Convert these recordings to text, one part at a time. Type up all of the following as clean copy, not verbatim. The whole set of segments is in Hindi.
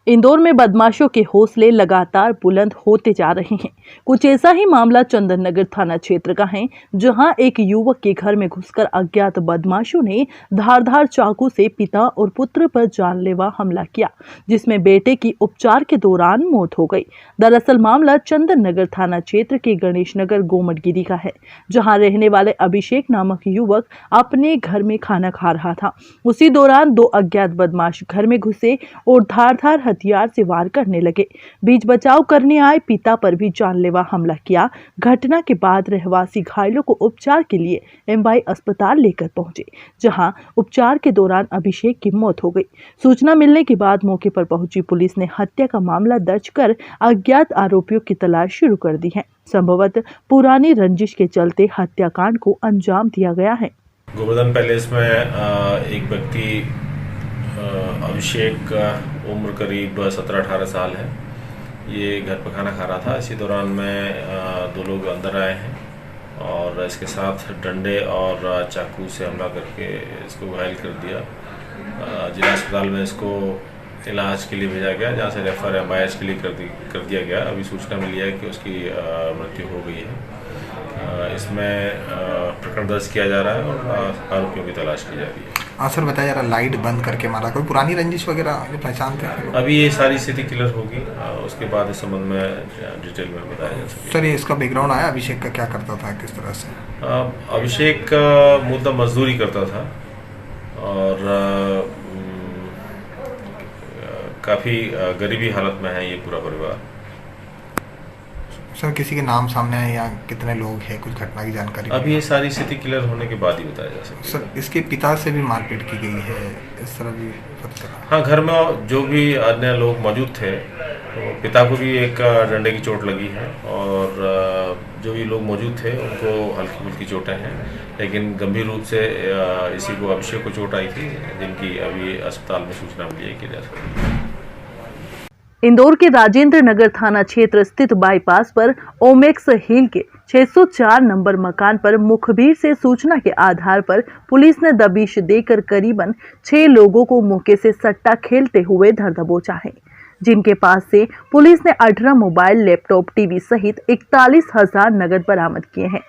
इंदौर में बदमाशों के हौसले लगातार बुलंद होते जा रहे हैं। कुछ ऐसा ही मामला चंदन नगर थाना क्षेत्र का है, जहां एक युवक के घर में घुसकर अज्ञात बदमाशों ने धारदार चाकू से पिता और पुत्र पर जानलेवा हमला किया, जिसमें बेटे की उपचार के दौरान मौत हो गई। दरअसल मामला चंदन नगर थाना क्षेत्र के गणेश नगर गोमटगिरी का है, जहाँ रहने वाले अभिषेक नामक युवक अपने घर में खाना खा रहा था। उसी दौरान दो अज्ञात बदमाश घर में घुसे और धारदार हथियार से वार करने लगे। बीच बचाव करने आए पिता पर भी जानलेवा हमला किया। घटना के बाद रहवासी घायलों को उपचार के लिए एमवाई अस्पताल लेकर पहुंचे, जहां उपचार के दौरान अभिषेक की मौत हो गई। सूचना मिलने के बाद मौके पर पहुंची पुलिस ने हत्या का मामला दर्ज कर अज्ञात आरोपियों की तलाश शुरू कर दी है। संभवतः पुरानी रंजिश के चलते हत्याकांड को अंजाम दिया गया है। गोवर्धन पैलेस में एक व्यक्ति अभिषेक उम्र करीब 17-18 साल है। ये घर पर खाना खा रहा था। इसी दौरान में दो लोग अंदर आए हैं और इसके साथ डंडे और चाकू से हमला करके इसको घायल कर दिया। जिला अस्पताल में इसको इलाज के लिए भेजा गया, जहाँ से रेफर एमआईएच के लिए कर दिया गया। अभी सूचना मिली है कि उसकी मृत्यु हो गई है। इसमें प्रकरण दर्ज किया जा रहा है और आरोपियों की तलाश की जा रही है। हाँ सर, बताया जा रहा लाइट बंद करके मारा, कोई पुरानी रंजिश वगैरह पहचानते हैं? अभी ये सारी स्थिति क्लियर होगी, उसके बाद इस संबंध में डिटेल में बताया जा सकेगा। सर, ये इसका बैकग्राउंड आया, अभिषेक का क्या करता था, किस तरह से? अभिषेक मूलतः मजदूरी करता था और काफ़ी गरीबी हालत में है ये पूरा परिवार। सर, किसी के नाम सामने आए या कितने लोग हैं, कुछ घटना की जानकारी? अभी ये सारी स्थिति क्लियर होने के बाद ही बताया जा सकता है। सर, इसके पिता से भी मारपीट की गई है, इस तरह भी पता चला? हाँ, घर में जो भी अन्य लोग मौजूद थे, तो पिता को भी एक डंडे की चोट लगी है और जो भी लोग मौजूद थे उनको हल्की फुल्की चोटें हैं, लेकिन गंभीर रूप से इसी को अभिषेक को चोट आई थी, जिनकी अभी अस्पताल में सूचना मिली है कि इंदौर के राजेंद्र नगर थाना क्षेत्र स्थित बाईपास पर ओमेक्स हिल के 604 नंबर मकान पर मुखबिर से सूचना के आधार पर पुलिस ने दबिश देकर करीबन 6 लोगों को मौके से सट्टा खेलते हुए धर दबोचा है, जिनके पास से पुलिस ने 18 मोबाइल, लैपटॉप, टीवी सहित 41,000 नगद बरामद किए हैं,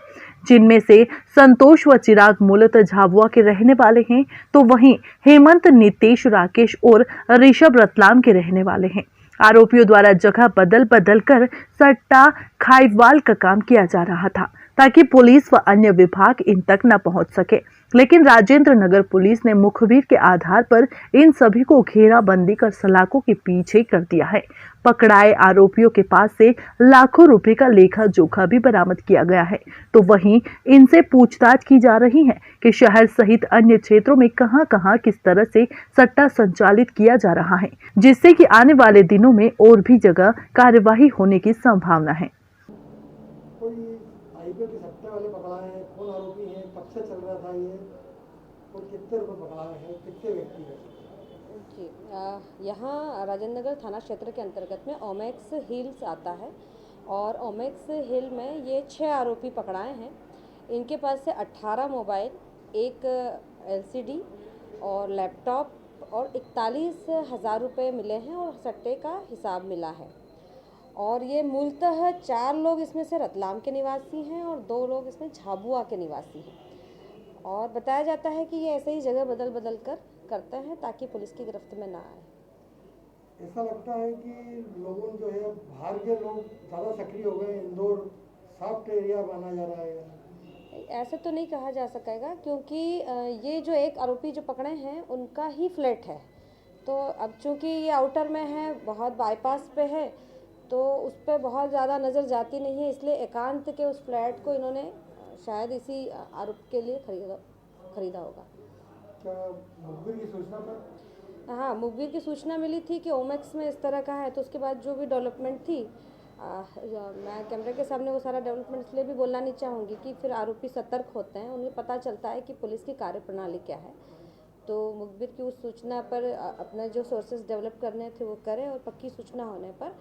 जिनमें से संतोष व चिराग मूलतः झाबुआ के रहने वाले हैं, तो वहीं हेमंत, नितेश, राकेश और ऋषभ रतलाम के रहने वाले हैं। आरोपियों द्वारा जगह बदल बदल कर सट्टा खाइवाल का काम किया जा रहा था, ताकि पुलिस व अन्य विभाग इन तक न पहुंच सके। लेकिन राजेंद्र नगर पुलिस ने मुखबिर के आधार पर इन सभी को घेराबंदी कर सलाखों के पीछे कर दिया है। पकड़ाए आरोपियों के पास से लाखों रुपए का लेखा जोखा भी बरामद किया गया है। तो वहीं इनसे पूछताछ की जा रही है कि शहर सहित अन्य क्षेत्रों में कहां-कहां किस तरह से सट्टा संचालित किया जा रहा है, जिससे कि आने वाले दिनों में और भी जगह कार्यवाही होने की संभावना है। आईपीएल के सट्टे वाले पकड़ाए हैं, कौन आरोपी हैं, कब से चल रहा था ये और कितने रुपए पकड़ाए हैं, कितने व्यक्ति हैं? जी, यहाँ राजेंद्र नगर थाना क्षेत्र के अंतर्गत में ओमेक्स हिल्स आता है और ओमेक्स हिल में ये 6 आरोपी पकड़ाए हैं। इनके पास से 18 मोबाइल, एक एलसीडी और लैपटॉप और 41,000 रुपये मिले हैं और सट्टे का हिसाब मिला है। और ये मूलतः 4 लोग इसमें से रतलाम के निवासी हैं और 2 लोग इसमें झाबुआ के निवासी हैं। और बताया जाता है कि ये ऐसे ही जगह बदल बदल कर करते हैं ताकि पुलिस की गिरफ्त में ना आए। ऐसा लगता है कि लोगों जो है बाहर के लोग ज़्यादा सक्रिय हो गए, इंदौर सॉफ्ट एरिया माना जा रहा है। ऐसे तो नहीं कहा जा सकेगा, क्योंकि ये जो एक आरोपी जो पकड़े हैं उनका ही फ्लैट है। तो अब चूँकि ये आउटर में है, बहुत बाईपास पे है, तो उस पर बहुत ज़्यादा नज़र जाती नहीं है, इसलिए एकांत के उस फ्लैट को इन्होंने शायद इसी आरोप के लिए खरीदा होगा। क्या मुखबिर की सूचना पर? हाँ, मुखबिर की सूचना मिली थी कि ओमेक्स में इस तरह का है, तो उसके बाद जो भी डेवलपमेंट थी, मैं कैमरे के सामने वो सारा डेवलपमेंट इसलिए भी बोलना नहीं चाहूँगी कि फिर आरोपी सतर्क होते हैं, उन्हें पता चलता है कि पुलिस की कार्यप्रणाली क्या है। तो मुखबिर की उस सूचना पर अपने जो सोर्सेज डेवलप करने थे वो करें और पक्की सूचना होने पर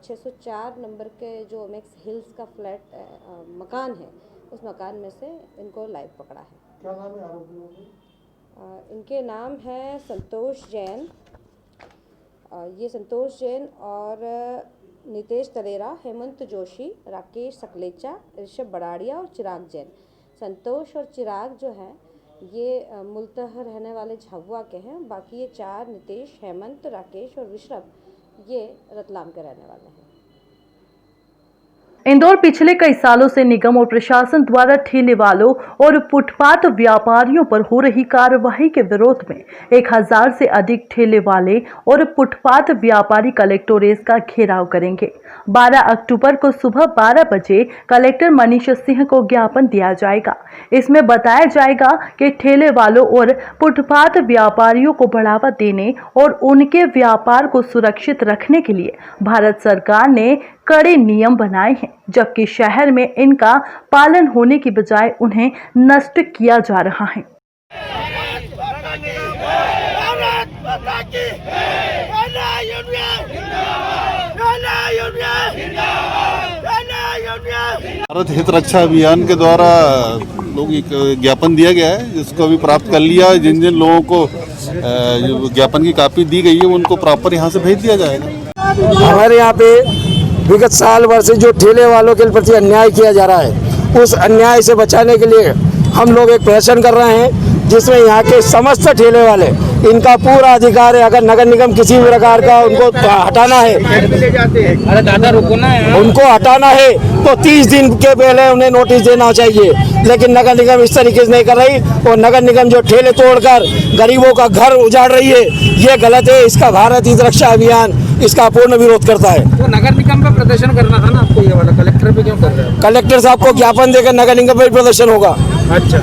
604 नंबर के जो ओमेक्स हिल्स का फ्लैट मकान है, उस मकान में से इनको लाइव पकड़ा है। क्या नाम है आरोपियों के? इनके नाम है संतोष जैन, ये संतोष जैन और नितेश तलेरा, हेमंत जोशी, राकेश सकलेचा, ऋषभ बड़ाड़िया और चिराग जैन। संतोष और चिराग जो हैं ये मूलतः रहने वाले झाबुआ के हैं। बाकी ये 4 नितेश, हेमंत, राकेश और ऋषभ ये रतलाम के रहने वाले हैं। इंदौर पिछले कई सालों से निगम और प्रशासन द्वारा ठेले वालों और फुटपाथ व्यापारियों पर हो रही कार्रवाई के विरोध में 1000 से अधिक ठेले वाले और फुटपाथ व्यापारी कलेक्टोरेट का घेराव करेंगे। 12 अक्टूबर को सुबह 12 बजे कलेक्टर मनीष सिंह को ज्ञापन दिया जाएगा। इसमें बताया जाएगा कि ठेले वालों और फुटपाथ व्यापारियों को बढ़ावा देने और उनके व्यापार को सुरक्षित रखने के लिए भारत सरकार ने कड़े नियम बनाए हैं, जबकि शहर में इनका पालन होने की बजाय उन्हें नष्ट किया जा रहा है। भारत हित रक्षा अभियान के द्वारा लोग एक ज्ञापन दिया गया है, जिसको अभी प्राप्त कर लिया। जिन जिन लोगों को जो ज्ञापन की कॉपी दी गई है उनको प्रॉपर यहाँ से भेज दिया जाएगा। हमारे यहाँ पे विगत साल भर से जो ठेले वालों के प्रति अन्याय किया जा रहा है, उस अन्याय से बचाने के लिए हम लोग एक प्रदर्शन कर रहे हैं, जिसमें यहाँ के समस्त ठेले वाले, इनका पूरा अधिकार है। अगर नगर निगम किसी भी प्रकार का उनको हटाना है, उनको हटाना है तो 30 दिन के पहले उन्हें नोटिस देना चाहिए। लेकिन नगर निगम इस तरीके से नहीं कर रही, और नगर निगम जो ठेले तोड़कर गरीबों का घर उजाड़ रही है, ये गलत है। इसका भारत हित रक्षा अभियान इसका पूर्ण विरोध करता है। तो नगर निगम पे प्रदर्शन करना था ना आपको, ये वाला कलेक्टर पे क्यों कर रहे हैं? कलेक्टर साहब को ज्ञापन देकर नगर निगम पे प्रदर्शन होगा। अच्छा,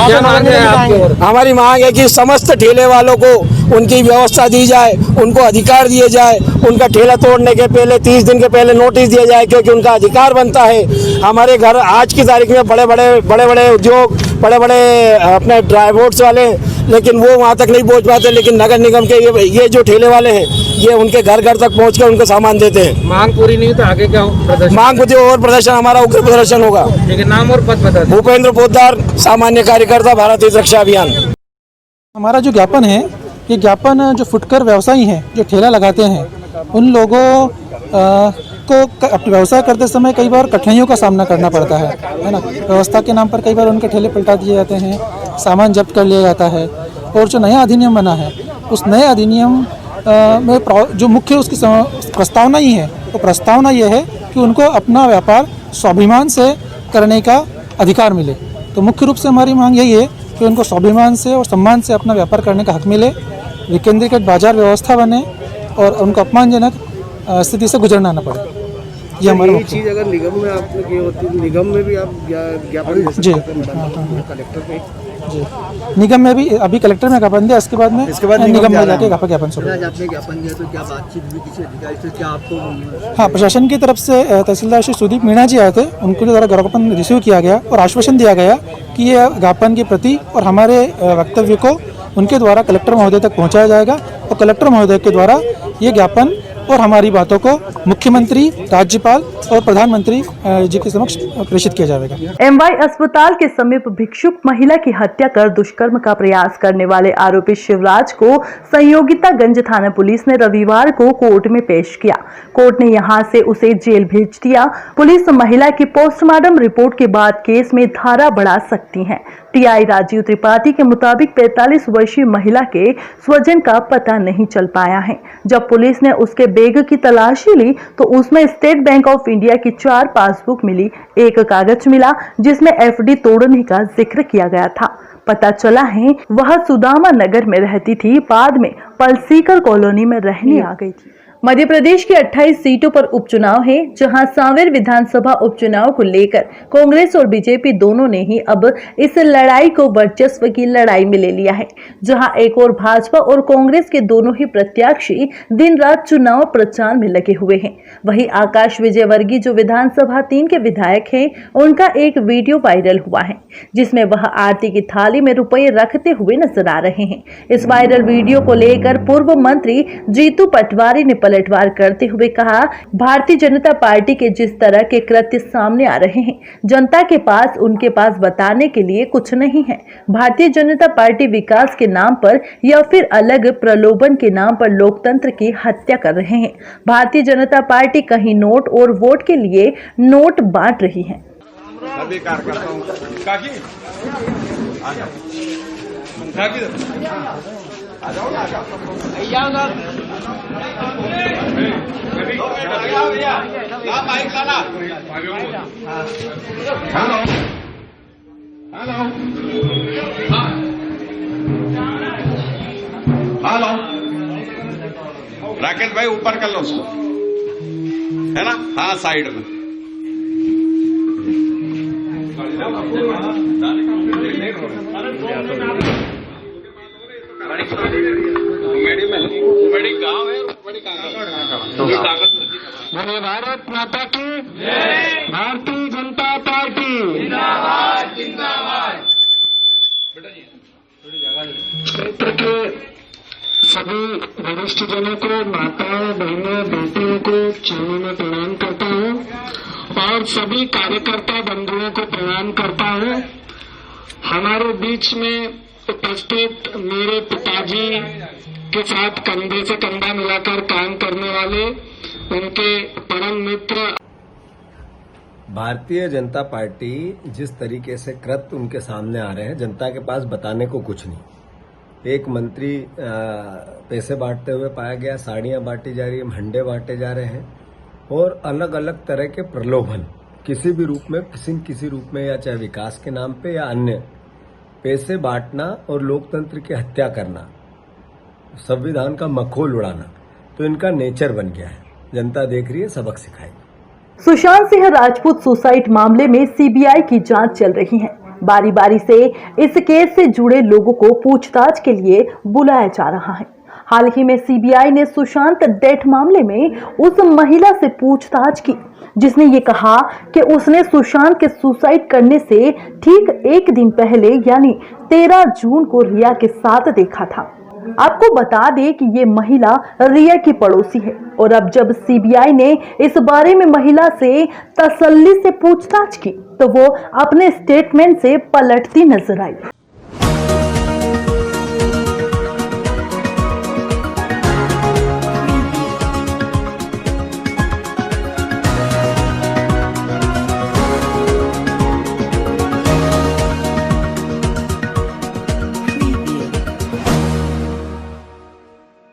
क्या मांग है आपकी ओर? हमारी मांग है कि समस्त ठेले वालों को उनकी व्यवस्था दी जाए, उनको अधिकार दिए जाए। उनका ठेला तोड़ने के पहले 30 दिन के पहले नोटिस दिया जाए, क्योंकि उनका अधिकार बनता है। हमारे घर आज की तारीख में बड़े बड़े उद्योग, बड़े बड़े अपने ड्राइवर्स वाले, लेकिन वो वहाँ तक नहीं पहुँच पाते। लेकिन नगर निगम के ये जो ठेले वाले हैं, ये उनके घर घर तक पहुँच कर उनको सामान देते हैं। मांग पूरी नहीं तो आगे क्या प्रदर्शन? मांग कुछ और प्रदर्शन, हमारा उग्र प्रदर्शन होगा। लेकिन नाम और पद बता दो। भूपेंद्र पोद्दार, सामान्य कार्यकर्ता, भारत हित रक्षा अभियान। हमारा जो ज्ञापन है, ये ज्ञापन जो फुटकर व्यवसायी हैं, जो ठेला लगाते हैं, उन लोगों को अपने व्यवसाय करते समय कई बार कठिनाइयों का सामना करना पड़ता है ना। व्यवस्था के नाम पर कई बार उनके ठेले पलटा दिए जाते हैं, सामान जब्त कर लिया जाता है। और जो नया अधिनियम बना है, उस नए अधिनियम में जो मुख्य उसकी प्रस्तावना ही है, तो प्रस्तावना ये है कि उनको अपना व्यापार स्वाभिमान से करने का अधिकार मिले। तो मुख्य रूप से हमारी मांग यही है कि उनको स्वाभिमान से और सम्मान से अपना व्यापार करने का हक मिले, विकेंद्रीकृत बाजार व्यवस्था बने और उनको अपमानजनक स्थिति से गुजरना न पड़े। ये हमारा चीज़ अगर निगम में आपने की होती, निगम में भी आप ज्ञापन जी कलेक्टर पे जी, निगम में भी अभी कलेक्टर में ज्ञापन दिया, इसके बाद निगम में जाके ज्ञापन सौंपा। आपने ज्ञापन दिया तो क्या बातचीत हुई किसी अधिकारी से? क्या आपको? हाँ, प्रशासन की तरफ से तहसीलदार श्री सुदीप मीणा जी आए थे, उनके द्वारा ज्ञापन रिसीव किया गया और आश्वासन दिया गया कि ये ज्ञापन की प्रति और हमारे वक्तव्य को उनके द्वारा कलेक्टर महोदय तक पहुँचाया जाएगा और कलेक्टर महोदय के द्वारा ये ज्ञापन और हमारी बातों को मुख्यमंत्री, राज्यपाल और प्रधानमंत्री जी के समक्ष प्रेषित किया जाएगा। एमवाई अस्पताल के समीप भिक्षुक महिला की हत्या कर दुष्कर्म का प्रयास करने वाले आरोपी शिवराज को संयोगितागंज थाना पुलिस ने रविवार को कोर्ट में पेश किया। कोर्ट ने यहां से उसे जेल भेज दिया। पुलिस महिला की पोस्टमार्टम रिपोर्ट के बाद केस में धारा बढ़ा सकती है। टीआई राजीव त्रिपाठी के मुताबिक 45 वर्षीय महिला के स्वजन का पता नहीं चल पाया है। जब पुलिस ने उसके बैग की तलाशी ली तो उसमें स्टेट बैंक ऑफ इंडिया की 4 पासबुक मिली, एक कागज मिला जिसमें एफडी तोड़ने का जिक्र किया गया था। पता चला है वह सुदामा नगर में रहती थी, बाद में पलसीकर कॉलोनी में रहने आ गई थी। मध्य प्रदेश की 28 सीटों पर उपचुनाव है, जहां सांवेर विधानसभा उपचुनाव को लेकर कांग्रेस और बीजेपी दोनों ने ही अब इस लड़ाई को वर्चस्व की लड़ाई में ले लिया है। जहां एक और भाजपा और कांग्रेस के दोनों ही प्रत्याशी दिन रात चुनाव प्रचार में लगे हुए हैं। वहीं आकाश विजयवर्गीय जो विधानसभा 3 के विधायक हैं, उनका एक वीडियो वायरल हुआ है जिसमें वह आरती की थाली में रुपये रखते हुए नजर आ रहे हैं। इस वायरल वीडियो को लेकर पूर्व मंत्री जीतू पटवारी ने पलटवार करते हुए कहा, भारतीय जनता पार्टी के जिस तरह के कृत्य सामने आ रहे हैं, जनता के पास उनके पास बताने के लिए कुछ नहीं है। भारतीय जनता पार्टी विकास के नाम पर या फिर अलग प्रलोभन के नाम पर लोकतंत्र की हत्या कर रहे हैं। भारतीय जनता पार्टी कहीं नोट और वोट के लिए नोट बांट रही है। सभी कार्यकर्ताओं आ जाओ ना, माइक लाना। हेलो हेलो हेलो, राकेश भाई ऊपर कर लो उसको, है ना? हाँ, साइड में। बड़ी गांव है, बड़ी भारत माता की जय, भारतीय जनता पार्टी जिंदाबाद जिंदाबाद। क्षेत्र के सभी वरिष्ठ जनों को, माताओं, बहनों, बेटियों को चरणों में प्रणाम करता हूँ और सभी कार्यकर्ता बंधुओं को प्रणाम करता हूँ। हमारे बीच में उपस्थित मेरे पिताजी के साथ कंधे से कंधा मिलाकर काम करने वाले उनके परम मित्र। भारतीय जनता पार्टी जिस तरीके से कृत्य उनके सामने आ रहे हैं, जनता के पास बताने को कुछ नहीं। एक मंत्री पैसे बांटते हुए पाया गया, साड़ियां बांटी जा रही है, झंडे बांटे जा रहे हैं और अलग अलग तरह के प्रलोभन किसी भी रूप में, किसी रूप में, या चाहे विकास के नाम पे या अन्य, पैसे बांटना और लोकतंत्र की हत्या करना, संविधान का मखौल उड़ाना, तो इनका नेचर बन गया है। जनता देख रही है, सबक सिखाएगी। सुशांत सिंह राजपूत सुसाइड मामले में सीबीआई की जांच चल रही है। बारी बारी से इस केस से जुड़े लोगों को पूछताछ के लिए बुलाया जा रहा है। हाल ही में सीबीआई ने सुशांत डेथ मामले में उस महिला से पूछताछ की जिसने ये कहा कि उसने सुशांत के सुसाइड करने से ठीक एक दिन पहले यानी 13 जून को रिया के साथ देखा था। आपको बता दें कि ये महिला रिया की पड़ोसी है और अब जब सीबीआई ने इस बारे में महिला से तसल्ली से पूछताछ की तो वो अपने स्टेटमेंट से पलटती नजर आई।